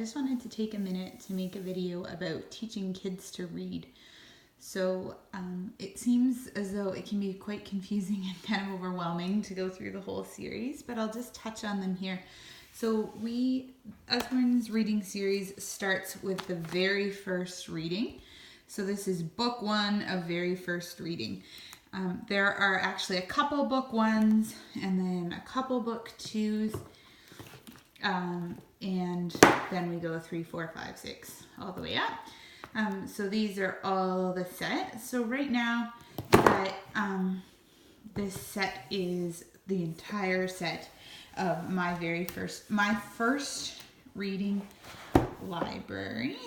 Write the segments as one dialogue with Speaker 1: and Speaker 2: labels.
Speaker 1: just wanted to take a minute to make a video about teaching kids to read. So it seems as though it can be quite confusing and kind of overwhelming to go through the whole series, but I'll just touch on them here. So Usborne's reading series starts with the very first reading. So this is book 1 of very first reading. There are actually a couple book 1s and then a couple book 2s. And then we go 3, 4, 5, 6, all the way up. So these are all the set. So right now, this set is the entire set of my first reading library.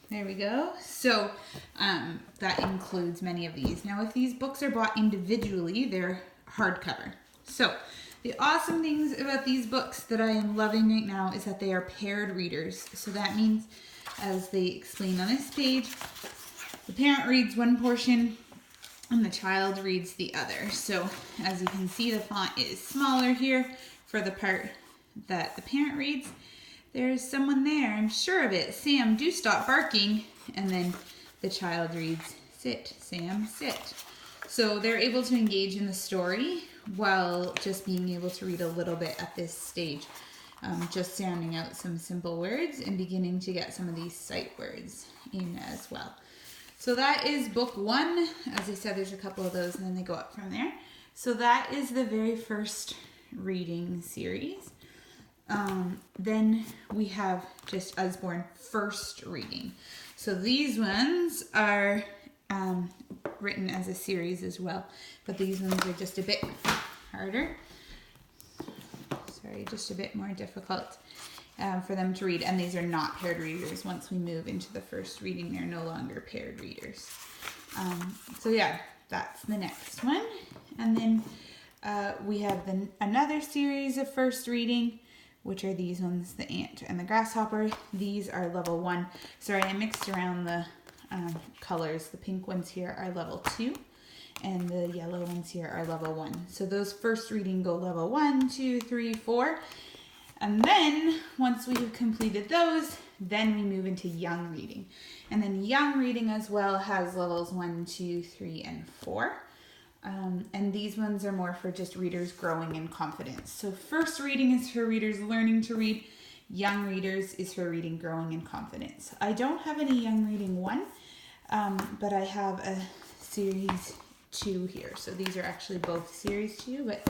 Speaker 1: There we go. So that includes many of these. Now, if these books are bought individually, they're hardcover. So the awesome things about these books that I am loving right now is that they are paired readers. So that means, as they explain on this page, the parent reads one portion and the child reads the other. So as you can see, the font is smaller here for the part that the parent reads. There's someone there, I'm sure of it. Sam, do stop barking. And then the child reads, sit, Sam, sit. So they're able to engage in the story while just being able to read a little bit at this stage. Just sounding out some simple words and beginning to get some of these sight words in as well. So that is book 1. As I said, there's a couple of those and then they go up from there. So that is the very first reading series. Then we have just Usborne first reading. So these ones are written as a series as well, but these ones are just a bit harder. Sorry, just a bit more difficult for them to read, and these are not paired readers. Once we move into the first reading, they're no longer paired readers. So yeah, that's the next one. And then we have another series of first reading, which are these ones, the ant and the grasshopper. These are level 1. Sorry, I mixed around the colors. The pink ones here are level 2 and the yellow ones here are level 1. So those first reading go level 1, 2, 3, 4. And then once we've completed those, then we move into young reading. And then young reading as well has levels 1, 2, 3, and 4. And these ones are more for just readers growing in confidence. So first reading is for readers learning to read. Young readers is for reading growing in confidence. I don't have any young reading 1, but I have a series 2 here. So these are actually both series 2, but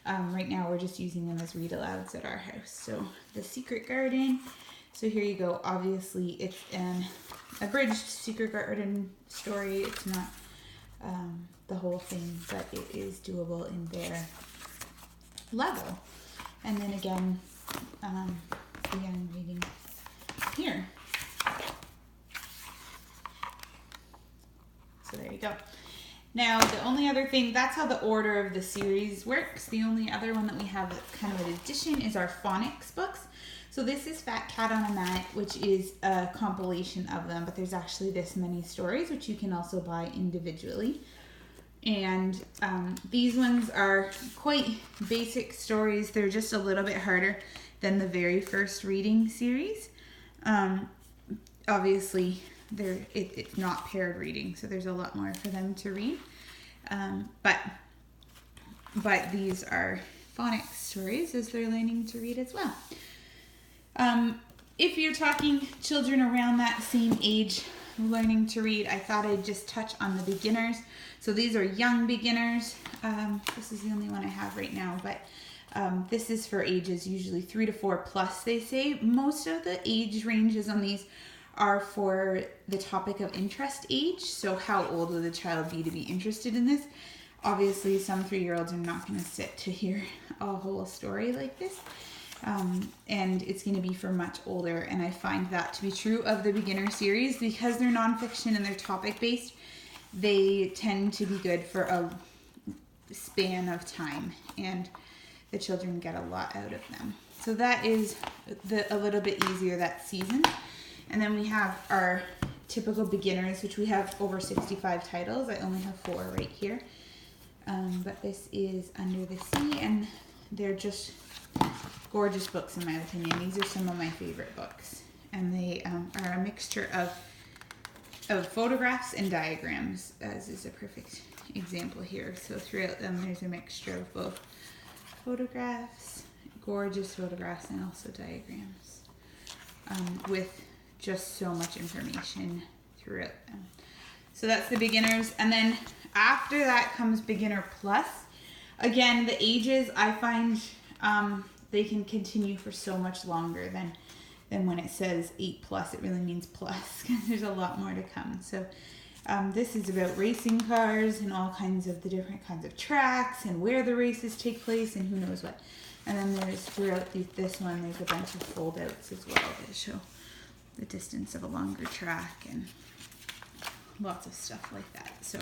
Speaker 1: right now we're just using them as read alouds at our house. So the Secret Garden. So here you go. Obviously it's an abridged Secret Garden story. It's not the whole thing, but it is doable in their level. And then again, the young reading here. So there you go. Now, the only other thing, that's how the order of the series works. The only other one that we have that's kind of an addition is our phonics books. So this is Fat Cat on a Mat, which is a compilation of them, but there's actually this many stories, which you can also buy individually. And these ones are quite basic stories. They're just a little bit harder than the very first reading series. Obviously, it's not paired reading, so there's a lot more for them to read. But these are phonics stories as they're learning to read as well. If you're talking children around that same age learning to read, I thought I'd just touch on the beginners. So these are young beginners. This is the only one I have right now, but this is for ages usually 3 to 4 plus, they say. Most of the age ranges on these are for the topic of interest age. So how old would the child be to be interested in this? Obviously, some 3-year-olds are not going to sit to hear a whole story like this. And it's going to be for much older. And I find that to be true of the beginner series because they're nonfiction and they're topic based. They tend to be good for a span of time and the children get a lot out of them. So that is a little bit easier that season. And then we have our typical beginners, which we have over 65 titles. I only have 4 right here. But this is Under the Sea, and they're just gorgeous books in my opinion. These are some of my favorite books. and they are a mixture of photographs and diagrams, as is a perfect example here. So throughout them, there's a mixture of both photographs, gorgeous photographs, and also diagrams, with just so much information throughout them. So that's the beginners, and then after that comes beginner plus. Again, the ages, I find they can continue for so much longer than when it says 8+, it really means plus, because there's a lot more to come. So this is about racing cars and all kinds of the different kinds of tracks and where the races take place and who knows what. And then there's throughout this one, there's a bunch of foldouts as well that show the distance of a longer track and lots of stuff like that. So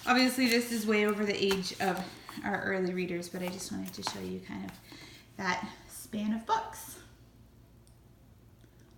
Speaker 1: obviously this is way over the age of our early readers, but I just wanted to show you kind of that span of books.